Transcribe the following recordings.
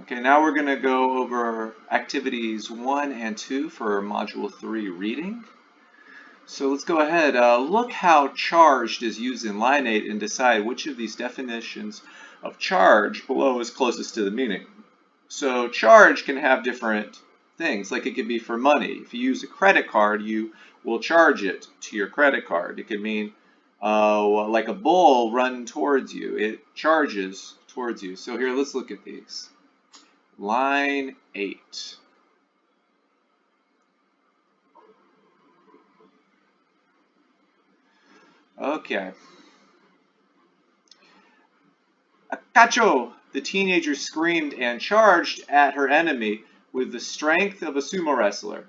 Okay, now we're going to go over activities 1 and 2 for Module 3 reading. So let's go ahead. Look how charged is used in line 8 and decide which of these definitions of charge below is closest to the meaning. So charge can have different things, like it could be for money. If you use a credit card, you will charge it to your credit card. It could mean like a bull run towards you. It charges towards you. So here, let's look at these. Line 8. Okay. Akacho! The teenager screamed and charged at her enemy with the strength of a sumo wrestler.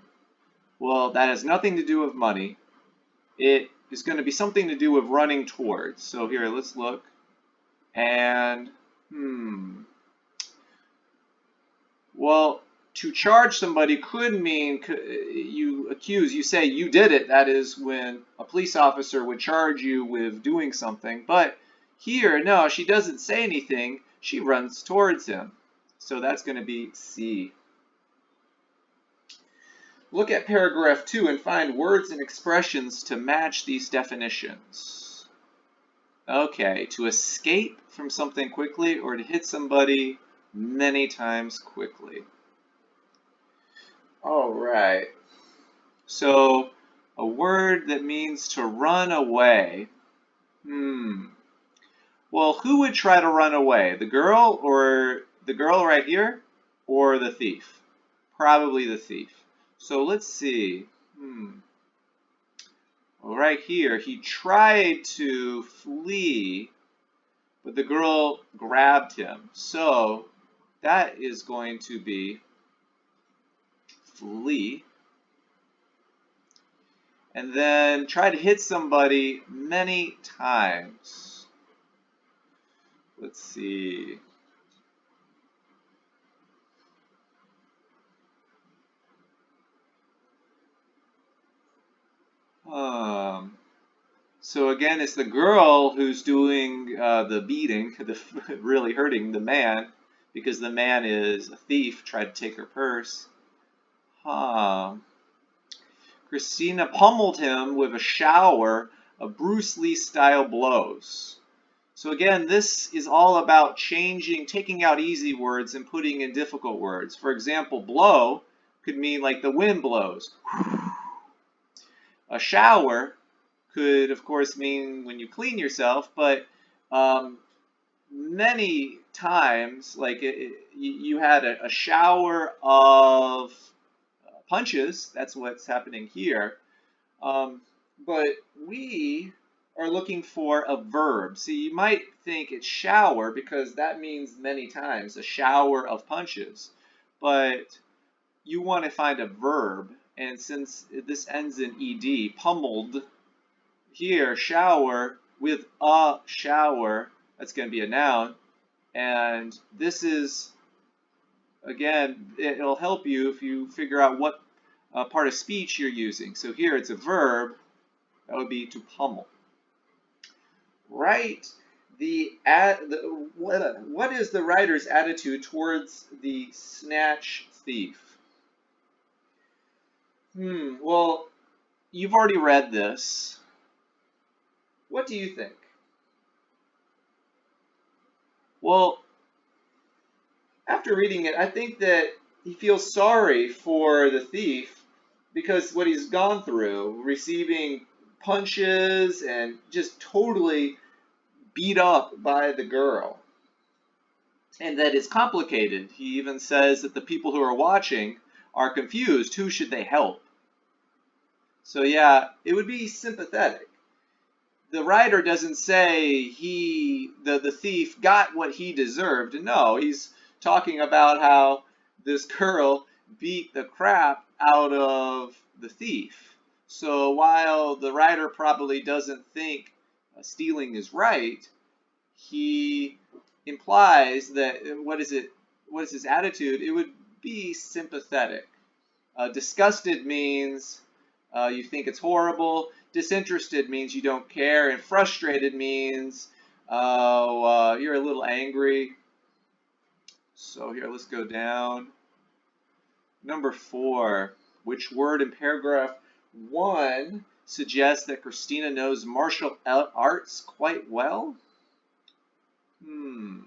Well, that has nothing to do with money. It is going to be something to do with running towards. So here, let's look. And, well, to charge somebody could mean you say you did it. That is when a police officer would charge you with doing something. But here, no, she doesn't say anything. She runs towards him. So that's going to be C. Look at paragraph 2 and find words and expressions to match these definitions. Okay, to escape from something quickly or to hit somebody many times quickly. All right. So a word that means to run away. Well, who would try to run away? The girl right here or the thief? Probably the thief. So let's see. Well, right here, he tried to flee, but the girl grabbed him. So that is going to be flee. And then try to hit somebody many times. Let's see. So again, it's the girl who's doing the beating, really hurting the man, because the man is a thief, tried to take her purse. Christina pummeled him with a shower of Bruce Lee-style blows. So again, this is all about taking out easy words and putting in difficult words. For example, blow could mean like the wind blows. A shower could, of course, mean when you clean yourself, but many times, like you had a shower of punches. That's what's happening here. But we are looking for a verb. See, you might think it's shower because that means many times, a shower of punches. But you want to find a verb, and since this ends in ed, pummeled, here, shower with a shower, that's going to be a noun. And this is, again, it'll help you if you figure out what part of speech you're using. So here it's a verb, that would be to pummel. Write what is the writer's attitude towards the snatch thief? Well, you've already read this. What do you think? Well, after reading it, I think that he feels sorry for the thief because what he's gone through, receiving punches and just totally beat up by the girl. And that it's complicated. He even says that the people who are watching are confused. Who should they help? So yeah, it would be sympathetic. The writer doesn't say the thief got what he deserved. No, he's talking about how this girl beat the crap out of the thief. So while the writer probably doesn't think stealing is right, he implies that what is his attitude? It would be sympathetic. Disgusted means you think it's horrible. Disinterested means you don't care. And frustrated means you're a little angry. So here, let's go down. Number 4. Which word in paragraph 1 suggests that Christina knows martial arts quite well? Ooh,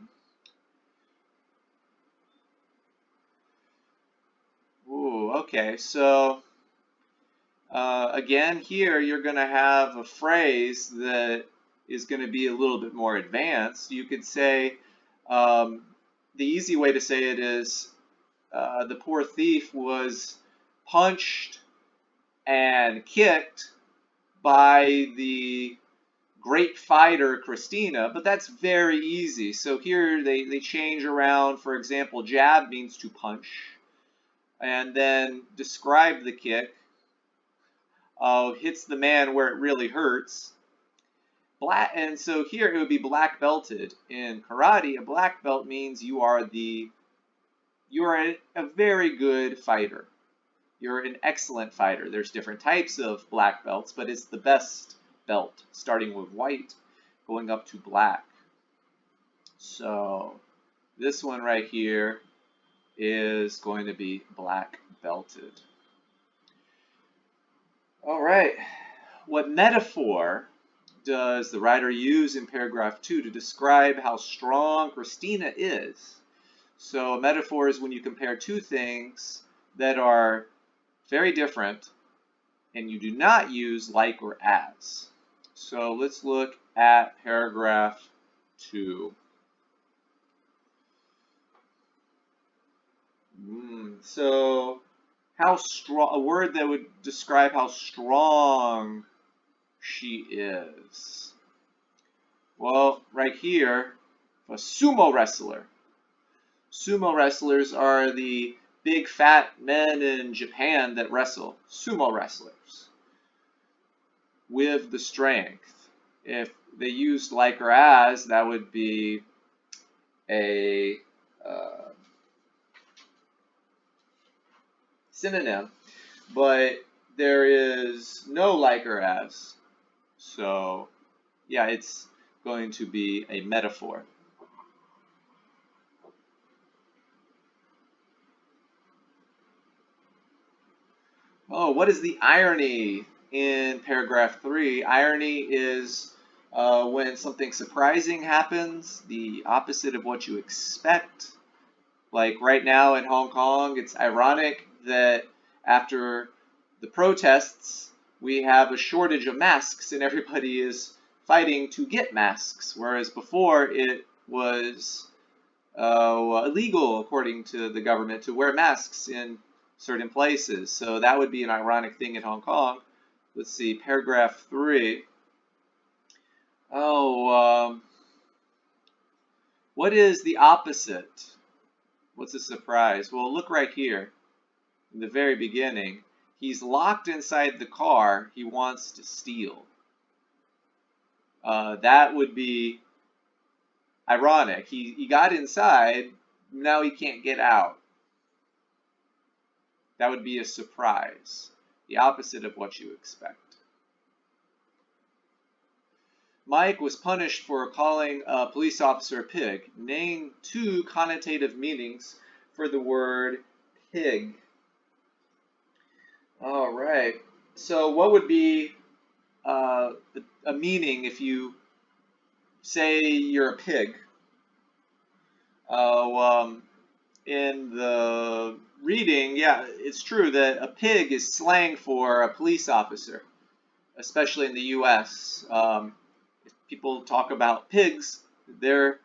okay. So again, here you're going to have a phrase that is going to be a little bit more advanced. You could say, the easy way to say it is, the poor thief was punched and kicked by the great fighter Christina, but that's very easy. So here they change around. For example, jab means to punch, and then describe the kick. Hits the man where it really hurts. And so here it would be black belted. In karate, a black belt means you are a very good fighter. You're an excellent fighter. There's different types of black belts, but it's the best belt, starting with white, going up to black. So this one right here is going to be black belted. All right. What metaphor does the writer use in paragraph 2 to describe how strong Christina is? So a metaphor is when you compare two things that are very different and you do not use like or as. So let's look at paragraph 2. So how strong, a word that would describe how strong she is. Well, right here, a sumo wrestler. Sumo wrestlers are the big fat men in Japan that wrestle. Sumo wrestlers. With the strength. If they used like or as, that would be a synonym. But there is no like or as. So, yeah, it's going to be a metaphor. Oh, what is the irony in paragraph 3? Irony is when something surprising happens, the opposite of what you expect. Like right now in Hong Kong, it's ironic that after the protests, we have a shortage of masks and everybody is fighting to get masks, whereas before it was illegal, according to the government, to wear masks in certain places. So that would be an ironic thing in Hong Kong. Let's see, paragraph 3. What is the opposite? What's a surprise? Well, look right here. In the very beginning, he's locked inside the car he wants to steal. That would be ironic. He got inside, now he can't get out. That would be a surprise. The opposite of what you expect. Mike was punished for calling a police officer a pig. Name 2 connotative meanings for the word pig. All right. So what would be a meaning if you say you're a pig? In the reading, yeah, it's true that a pig is slang for a police officer, especially in the U.S. If people talk about pigs, they're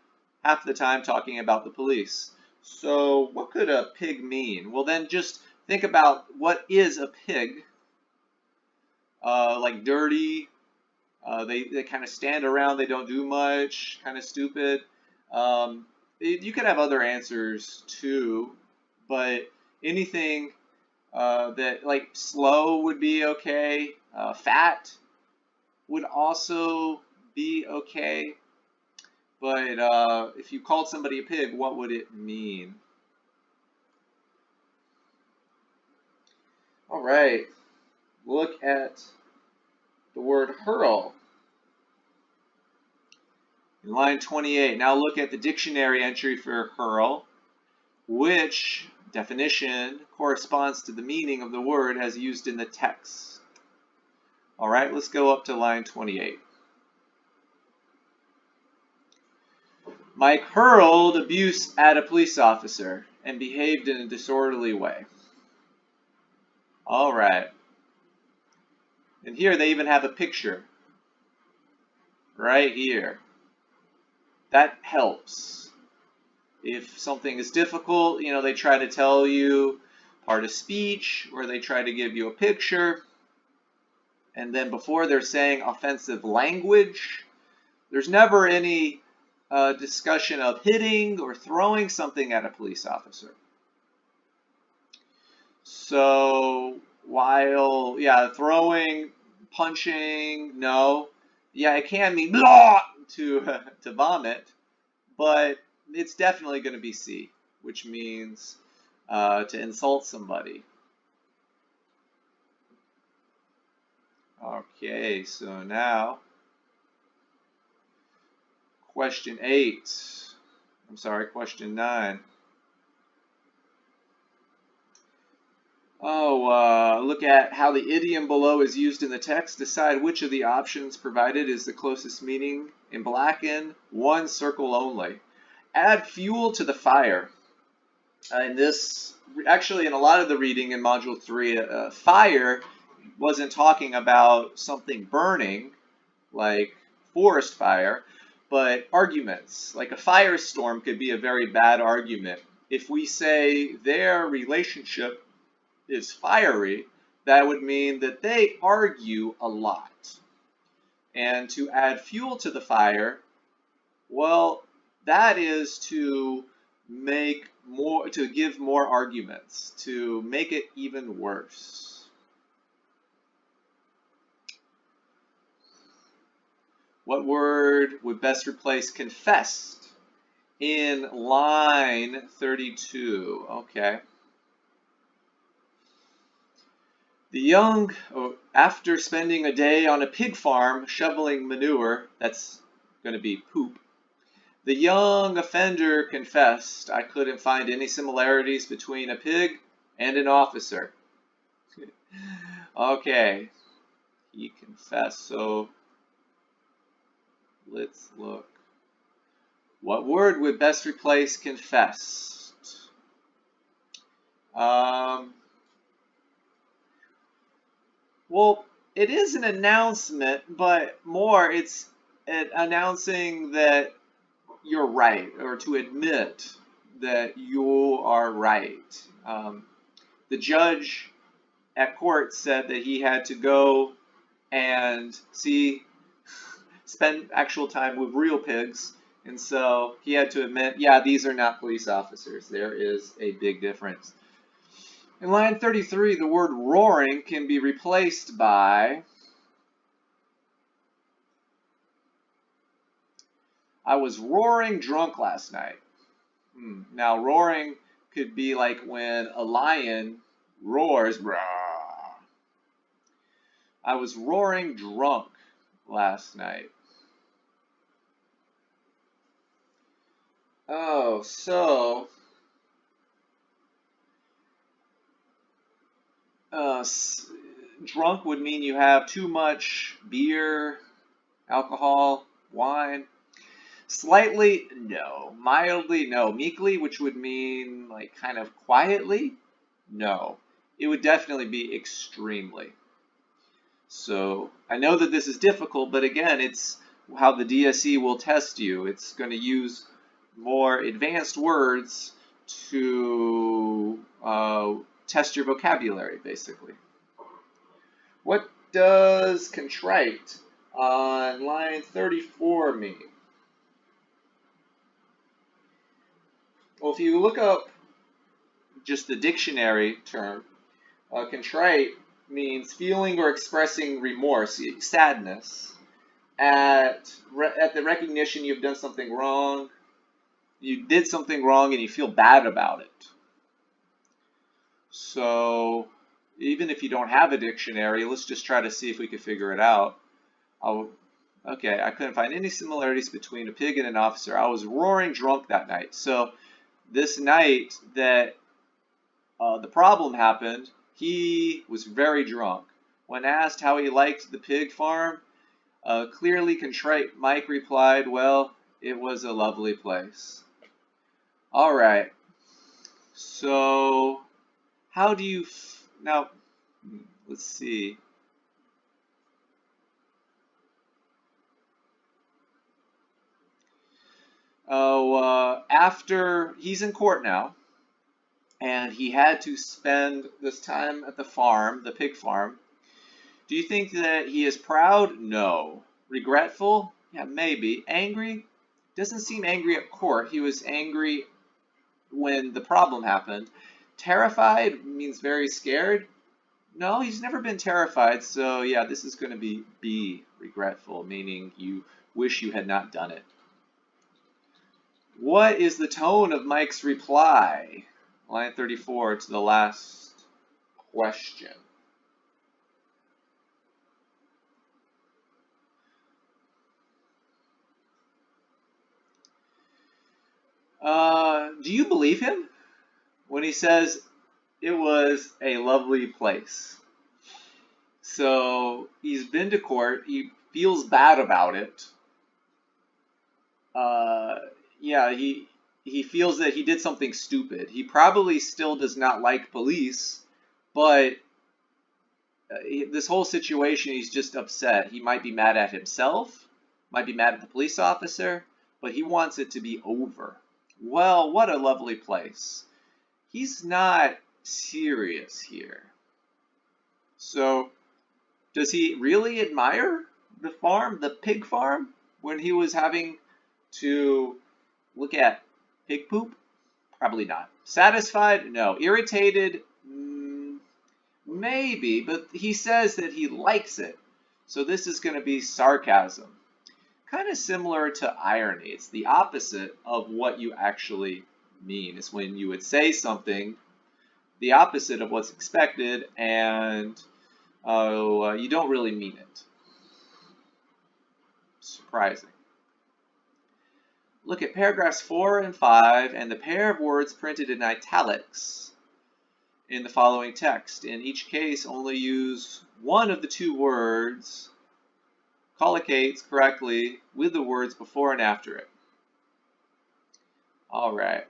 half the time talking about the police. So what could a pig mean? Well, then just think about what is a pig. Like dirty. They kind of stand around. They don't do much. Kind of stupid. You could have other answers too, but anything that like slow would be okay. Fat would also be okay. But if you called somebody a pig, what would it mean? All right, look at the word hurl. In line 28, now look at the dictionary entry for hurl. which definition corresponds to the meaning of the word as used in the text. All right, let's go up to line 28. Mike hurled abuse at a police officer and behaved in a disorderly way. All right. And here they even have a picture. Right here. That helps. If something is difficult, they try to tell you part of speech, or they try to give you a picture. And then before they're saying offensive language, there's never any discussion of hitting or throwing something at a police officer. So while, throwing, punching, no. Yeah, it can mean to vomit, but it's definitely going to be C, which means to insult somebody. Okay, so now question 9. Look at how the idiom below is used in the text. Decide which of the options provided is the closest meaning. In blacken, one circle only. Add fuel to the fire. In a lot of the reading in Module 3, fire wasn't talking about something burning, like forest fire, but arguments. Like a firestorm could be a very bad argument. If we say their relationship is fiery, that would mean that they argue a lot. And to add fuel to the fire, well, that is to give more arguments, to make it even worse. What word would best replace confessed in line 32? Okay. The young, after spending a day on a pig farm shoveling manure, that's going to be poop, the young offender confessed, I couldn't find any similarities between a pig and an officer. Okay, he confessed, so let's look. What word would best replace confessed? Well, it is an announcement, but more it's announcing that you're right, or to admit that you are right. The judge at court said that he had to go and spend actual time with real pigs, and so he had to admit, yeah, these are not police officers. There is a big difference. In line 33, the word roaring can be replaced by I was roaring drunk last night. Now, roaring could be like when a lion roars. Rah. I was roaring drunk last night. Oh, so drunk would mean you have too much beer, alcohol, wine. Slightly, no. Mildly, no. Meekly, which would mean like kind of quietly, no. It would definitely be extremely. So I know that this is difficult, but again, it's how the DSE will test you. It's going to use more advanced words to test your vocabulary, basically. What does contrite on line 34 mean? Well, if you look up just the dictionary term, contrite means feeling or expressing remorse, sadness, at the recognition you've done something wrong. You did something wrong and you feel bad about it. So even if you don't have a dictionary, let's just try to see if we can figure it out. Okay, I couldn't find any similarities between a pig and an officer. I was roaring drunk that night. So this night that the problem happened, he was very drunk. When asked how he liked the pig farm, clearly contrite Mike replied, "Well, it was a lovely place." All right. So, how do you now? Let's see. Oh, after he's in court now, and he had to spend this time at the farm, the pig farm. Do you think that he is proud? No. Regretful? Yeah, maybe. Angry? Doesn't seem angry at court. He was angry when the problem happened. Terrified means very scared. No, he's never been terrified. So yeah, this is going to be B, regretful, meaning you wish you had not done it. What is the tone of Mike's reply? Line 34 to the last question. Do you believe him when he says it was a lovely place? So he's been to court. He feels bad about it. Yeah, he feels that he did something stupid. He probably still does not like police, but this whole situation, he's just upset. He might be mad at himself, might be mad at the police officer, but he wants it to be over. Well, what a lovely place. He's not serious here. So, does he really admire the farm, the pig farm, when he was having to look at pig poop? Probably not. Satisfied? No. Irritated? Maybe, but he says that he likes it. So this is going to be sarcasm. Kind of similar to irony. It's the opposite of what you actually mean. It's when you would say something the opposite of what's expected and you don't really mean it. Surprising. Look at paragraphs 4 and 5 and the pair of words printed in italics in the following text. In each case, only use one of the two words collocates correctly with the words before and after it. All right.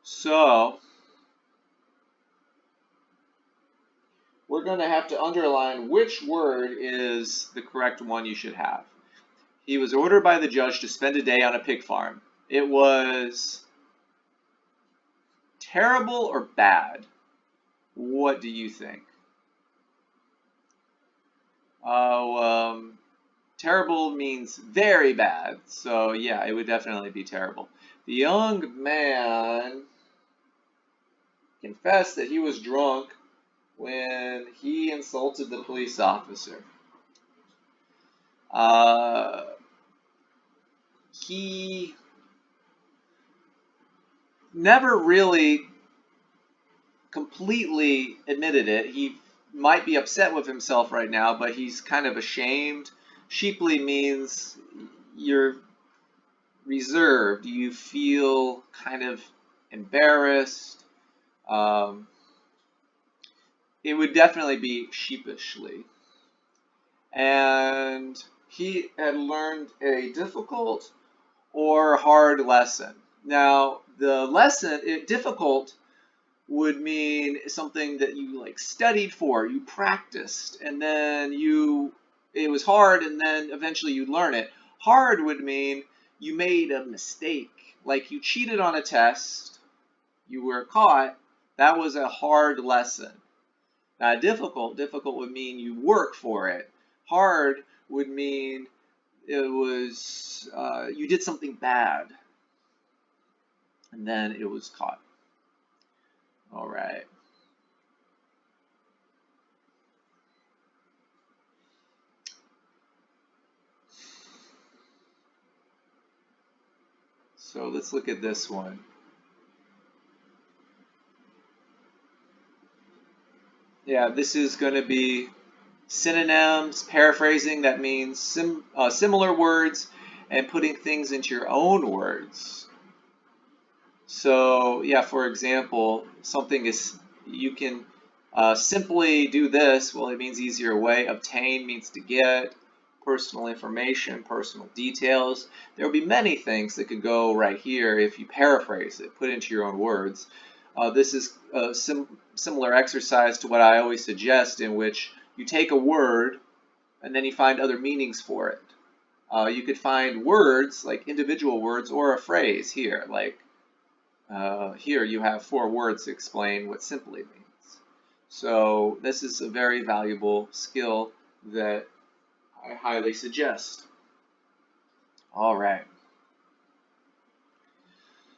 So, we're going to have to underline which word is the correct one you should have. He was ordered by the judge to spend a day on a pig farm. It was terrible or bad? What do you think? Terrible means very bad. So yeah, it would definitely be terrible. The young man confessed that he was drunk when he insulted the police officer. He never really completely admitted it. He might be upset with himself right now, but he's kind of ashamed. Sheeply means you're reserved. You feel kind of embarrassed. It would definitely be sheepishly. And he had learned a difficult or hard lesson. Now, the lesson, difficult would mean something that you like studied for, you practiced, and then it was hard, and then eventually you learn it. Hard would mean you made a mistake, like you cheated on a test, you were caught. That was a hard lesson. Now, difficult would mean you work for it. Hard would mean it was you did something bad, and then it was caught. All right. So let's look at this one. Yeah, this is going to be Synonyms, paraphrasing, that means similar words and putting things into your own words. So yeah, for example, something is, you can simply do this. Well, it means easier way. Obtain means to get. Personal information, personal details. There will be many things that could go right here if you paraphrase it, put it into your own words. This is a similar exercise to what I always suggest, in which you take a word and then you find other meanings for it. You could find words, like individual words, or a phrase here, like here you have 4 words to explain what simply means. So this is a very valuable skill that I highly suggest. All right.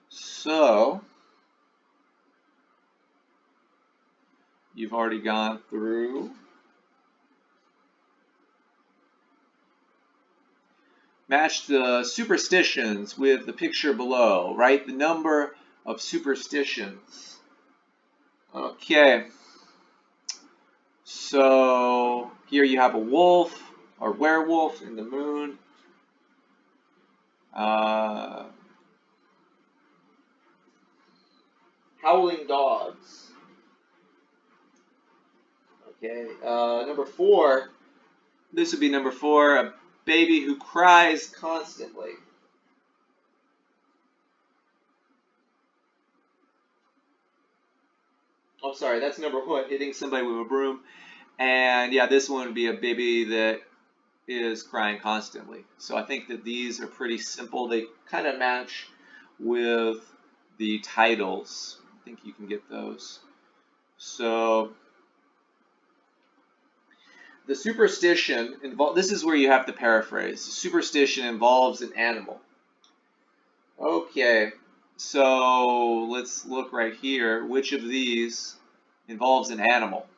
So you've already gone through match the superstitions with the picture below. Write the number of superstitions. Okay. So here you have a wolf or werewolf in the moon. Howling dogs. Okay. Number 4. This would be number 4. A baby who cries constantly. Oh, sorry, that's number 1, hitting somebody with a broom. And yeah, this one would be a baby that is crying constantly. So I think that these are pretty simple. They kind of match with the titles. I think you can get those. So the superstition, this is where you have to paraphrase. Superstition involves an animal. Okay, so let's look right here. Which of these involves an animal?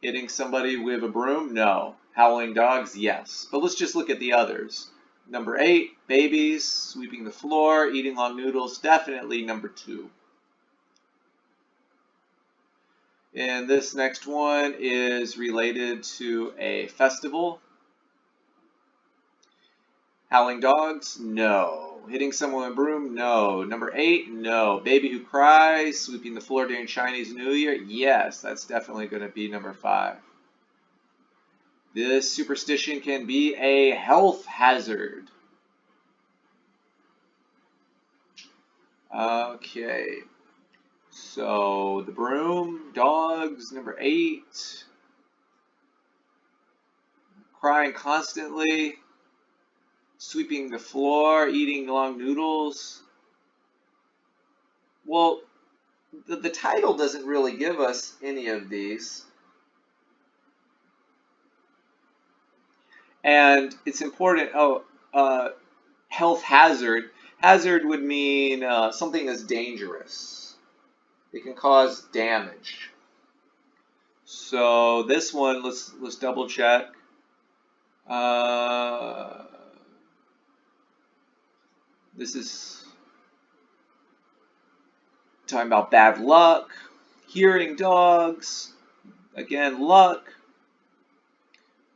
Hitting somebody with a broom? No. Howling dogs? Yes. But let's just look at the others. Number 8, babies, sweeping the floor, eating long noodles, definitely number 2. And this next one is related to a festival. Howling dogs? No. Hitting someone with a broom? No. Number 8? No. Baby who cries, sweeping the floor during Chinese New Year? Yes, that's definitely going to be number 5. This superstition can be a health hazard. Okay. So the broom, dogs, number 8. Crying constantly, sweeping the floor, eating long noodles. Well, the title doesn't really give us any of these. And it's important, health hazard. Hazard would mean something that's dangerous. It can cause damage. So this one, let's double check. This is talking about bad luck, hearing dogs, again, luck,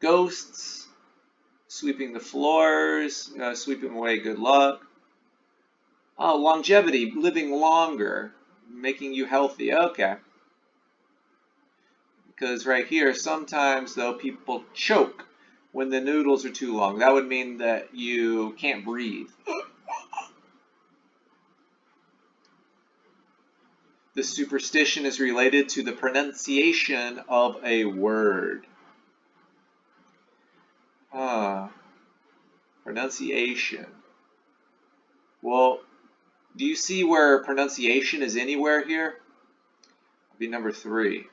ghosts, sweeping the floors, sweeping away good luck. Oh, longevity, living longer, making you healthy. Okay. Because right here, sometimes, though, people choke when the noodles are too long. That would mean that you can't breathe. The superstition is related to the pronunciation of a word. Pronunciation. Well, do you see where pronunciation is anywhere here? It'll be number 3.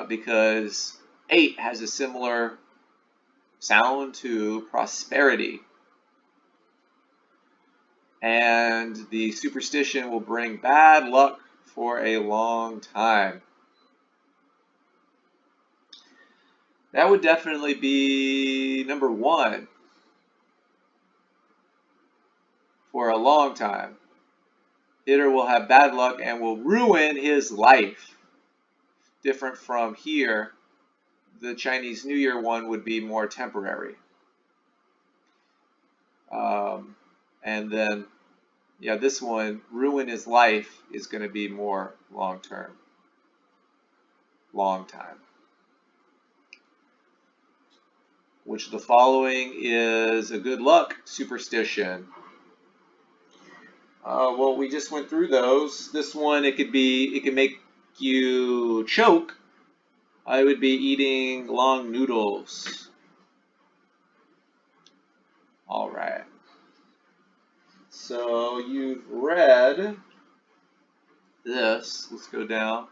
Because 8 has a similar sound to prosperity. And the superstition will bring bad luck for a long time. That would definitely be number 1. For a long time. Hitter will have bad luck and will ruin his life. different from here. The Chinese New Year one would be more temporary. And then, yeah, this one, ruin his life, is going to be more long term, long time. Which of the following is a good luck superstition? Well, we just went through those. This one, it can make you choke. I would be eating long noodles. All right. So you've read this. Let's go down.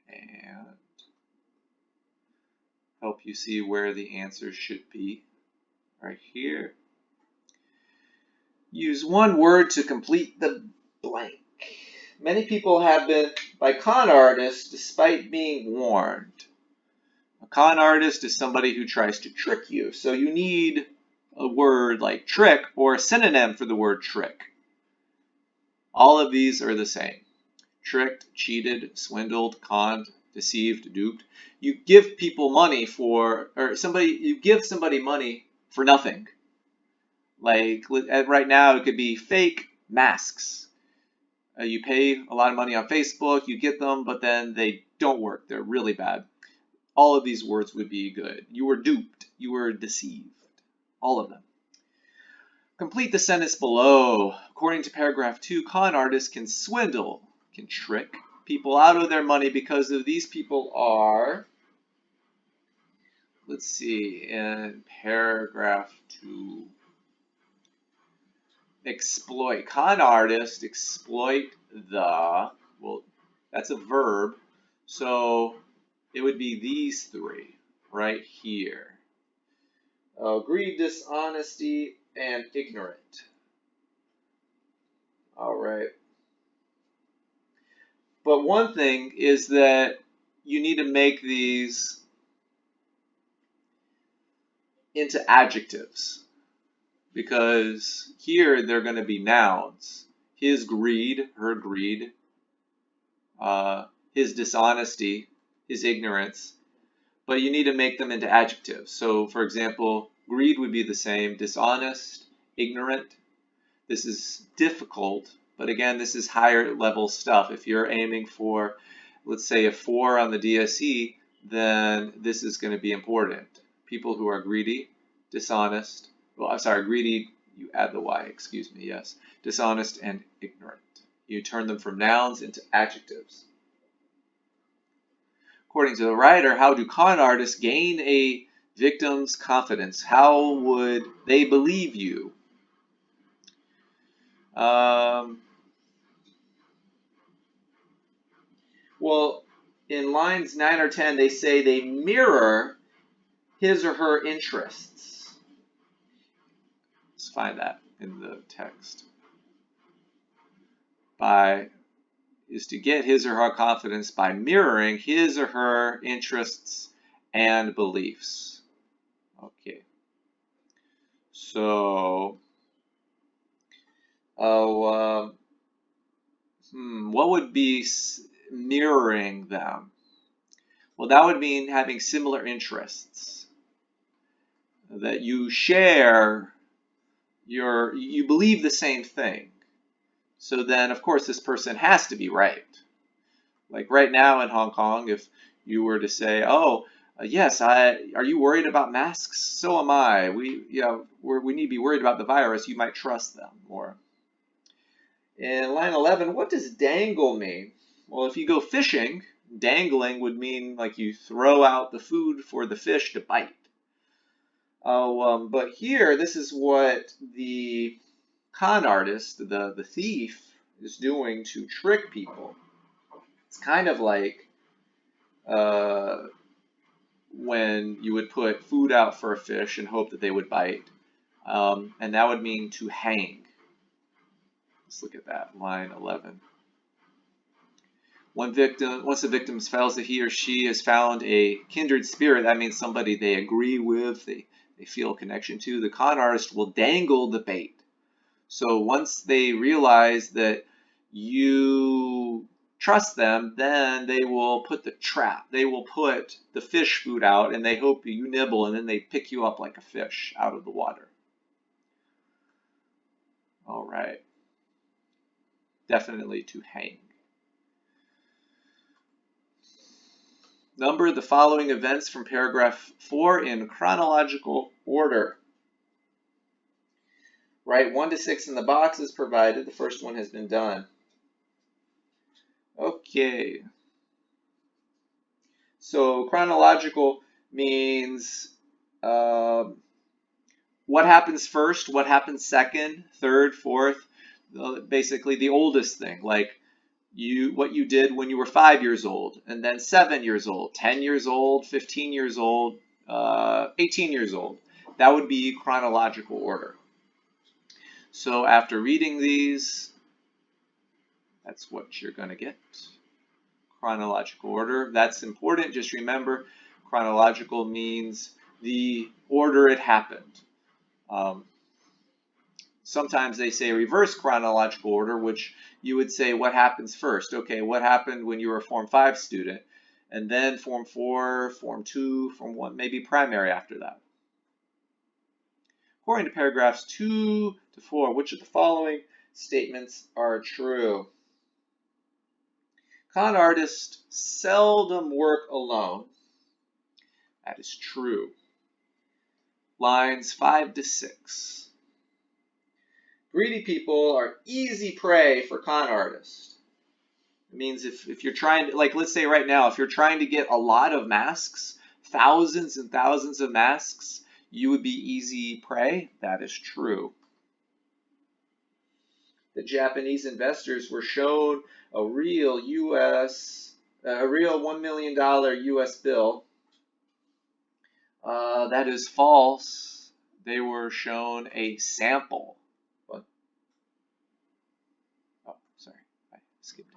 And help you see where the answers should be. Right here. Use one word to complete the blank. Many people have been by con artists despite being warned. A con artist is somebody who tries to trick you. So you need a word like trick or a synonym for the word trick. All of these are the same. Tricked, cheated, swindled, conned, deceived, duped. You give people money you give somebody money for nothing. Like right now, it could be fake masks. You pay a lot of money on Facebook, you get them, but then they don't work. They're really bad. All of these words would be good. You were duped. You were deceived. All of them. Complete the sentence below. According to paragraph 2, con artists can swindle, can trick people out of their money because of these people are, let's see, in paragraph 2, exploit. Con artists exploit the, well, that's a verb, so it would be these three right here. Greed, dishonesty, and ignorant. All right. But one thing is that you need to make these into adjectives, because here they're going to be nouns. His greed, her greed, his dishonesty, his ignorance, but you need to make them into adjectives. So, for example, greed would be the same, dishonest, ignorant. This is difficult, but again, this is higher level stuff. If you're aiming for, let's say, a 4 on the DSE, then this is going to be important. People who are greedy, dishonest, greedy, you add the Y, excuse me, yes, dishonest and ignorant. You turn them from nouns into adjectives. According to the writer, how do con artists gain a victim's confidence? How would they believe you? Well, in lines 9 or 10, they say they mirror his or her interests. Let's find that in the text. Is to get his or her confidence by mirroring his or her interests and beliefs. Okay. So, what would be mirroring them? Well, that would mean having similar interests. That you share you believe the same thing. So then, of course, this person has to be right. Like right now in Hong Kong, if you were to say, "Oh, yes, are you worried about masks? So am I. We need to be worried about the virus." You might trust them more. In line 11, what does dangle mean? Well, if you go fishing, dangling would mean like you throw out the food for the fish to bite. But here, this is what the con artist, the thief, is doing to trick people. It's kind of like when you would put food out for a fish and hope that they would bite. And that would mean to hang. Let's look at that, line 11. Once the victim feels that he or she has found a kindred spirit, that means somebody they agree with, they feel a connection to, the con artist will dangle the bait. So once they realize that you trust them, then they will put the trap. They will put the fish food out, and they hope you nibble, and then they pick you up like a fish out of the water. All right. Definitely to hang. Number the following events from paragraph 4 in chronological order. Write 1 to 6 in the boxes provided. The first one has been done. Okay. So chronological means what happens first, what happens second, third, fourth, basically the oldest thing, like what you did when you were 5 years old, and then 7 years old, 10 years old, 15 years old, 18 years old. That would be chronological order. So after reading these, that's what you're going to get. Chronological order. That's important. Just remember, chronological means the order it happened. Sometimes they say reverse chronological order, which you would say what happens first. Okay, what happened when you were a Form 5 student, and then Form 4, Form 2, Form 1, maybe primary after that. According to paragraphs 2 to 4, which of the following statements are true? Con artists seldom work alone. That is true. Lines 5 to 6. Greedy people are easy prey for con artists. It means if you're trying to, like, let's say right now, if you're trying to get a lot of masks, thousands and thousands of masks, you would be easy prey. That is true. The Japanese investors were shown a real $1 million US bill. That is false. They were shown a sample. What? Oh, sorry, I skipped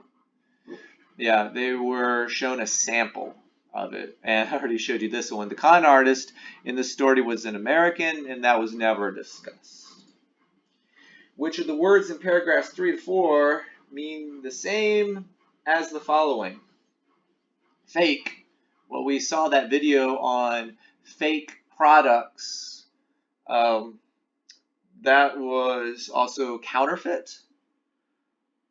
it. Yeah, they were shown a sample of it, and I already showed you this one. The con artist in the story was an American, and that was never discussed. Which of the words in paragraphs 3 to 4 mean the same as the following? Fake. Well, we saw that video on fake products. That was also counterfeit.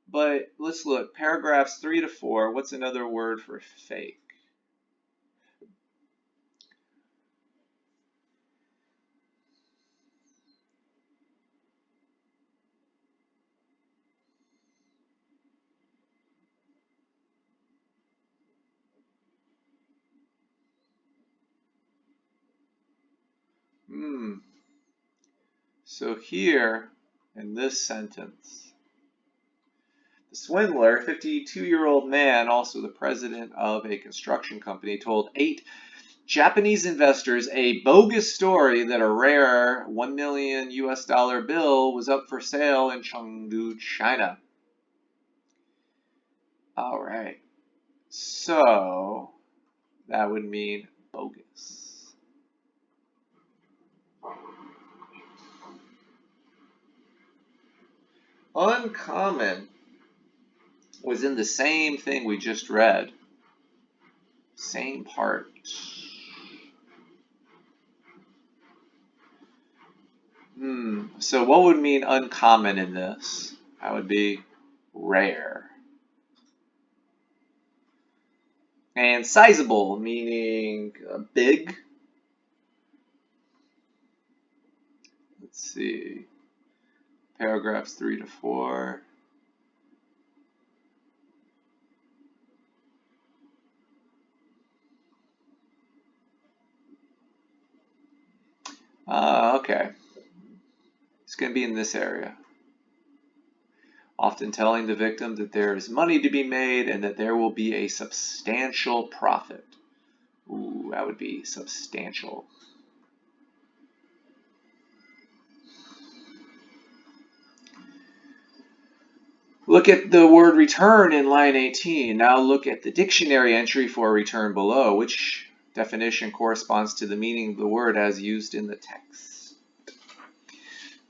But let's look. Paragraphs 3 to 4. What's another word for fake? So here, in this sentence, the swindler, 52-year-old man, also the president of a construction company, told 8 Japanese investors a bogus story that a rare $1 million US bill was up for sale in Chengdu, China. All right. So that would mean bogus. Uncommon was in the same thing we just read. Same part. So what would mean uncommon in this? That would be rare. And sizable, meaning big. Let's see. Paragraphs 3 to 4. Okay. It's going to be in this area. Often telling the victim that there is money to be made and that there will be a substantial profit. Ooh, that would be substantial. Look at the word return in line 18. Now look at the dictionary entry for return below. Which definition corresponds to the meaning of the word as used in the text?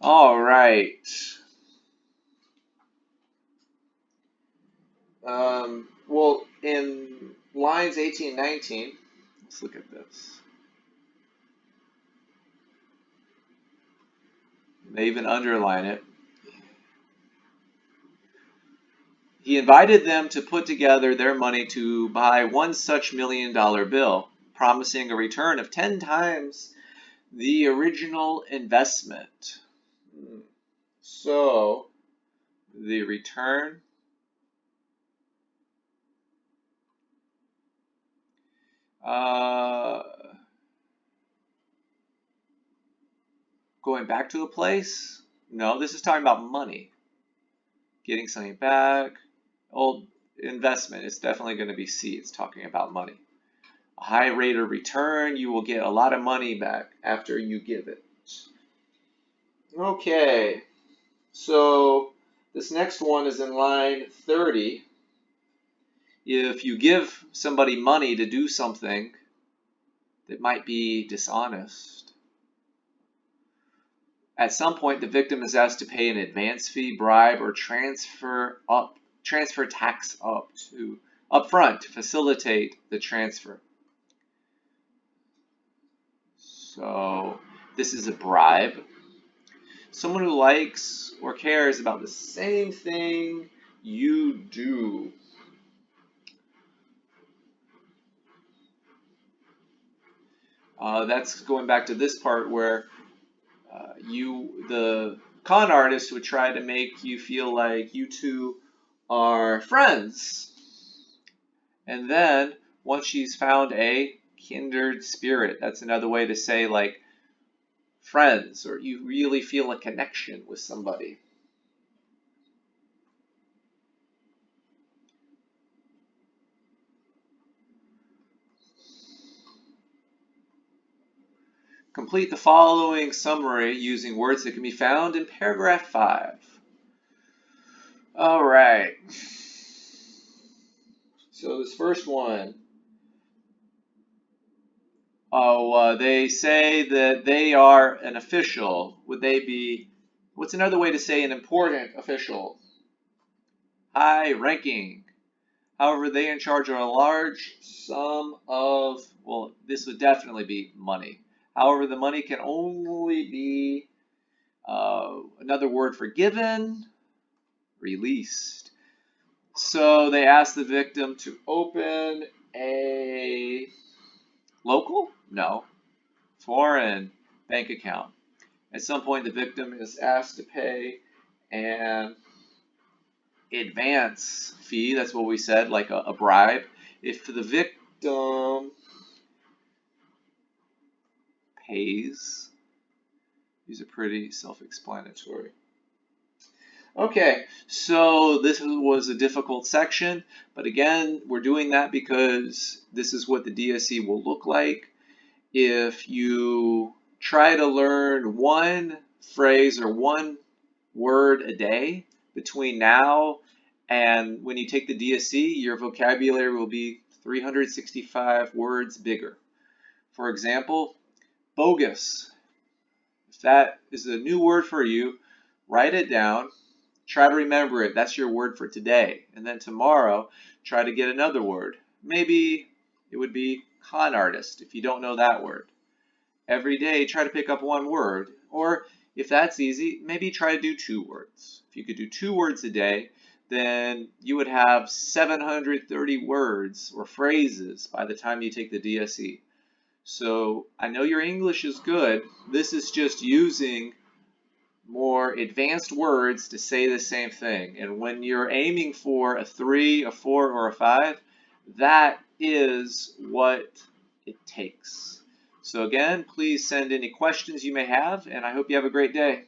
All right. Well, in lines 18 and 19, let's look at this. They even underline it. He invited them to put together their money to buy one such $1 million bill, promising a return of 10 times the original investment. So, the return going back to a place? No, this is talking about money. Getting something back. Old investment. It's definitely going to be C. It's talking about money. A high rate of return. You will get a lot of money back after you give it. Okay. So this next one is in line 30. If you give somebody money to do something that might be dishonest, at some point the victim is asked to pay an advance fee, bribe, or transfer tax up front to facilitate the transfer. So this is a bribe. Someone who likes or cares about the same thing you do. That's going back to this part where the con artist would try to make you feel like you two are friends. And then once she's found a kindred spirit, that's another way to say like friends, or you really feel a connection with somebody. Complete the following summary using words that can be found in paragraph 5. All right. So this first one. They say that they are an official. Would they be, what's another way to say an important official? High ranking. However, they are in charge of a large sum of, well, this would definitely be money. However, the money can only be another word for given, released. So they ask the victim to open a local? No. Foreign bank account. At some point, the victim is asked to pay an advance fee. That's what we said, like a bribe. If the victim pays, these are pretty self-explanatory. Okay, so this was a difficult section, but again, we're doing that because this is what the DSC will look like. If you try to learn one phrase or one word a day between now and when you take the DSC, your vocabulary will be 365 words bigger. For example, bogus. If that is a new word for you, write it down. Try to remember it. That's your word for today. And then tomorrow, try to get another word. Maybe it would be con artist if you don't know that word. Every day, try to pick up one word. Or if that's easy, maybe try to do 2 words. If you could do 2 words a day, then you would have 730 words or phrases by the time you take the DSE. So I know your English is good. This is just using more advanced words to say the same thing. And when you're aiming for a 3, a 4, or a 5, that is what it takes. So again, please send any questions you may have, and I hope you have a great day.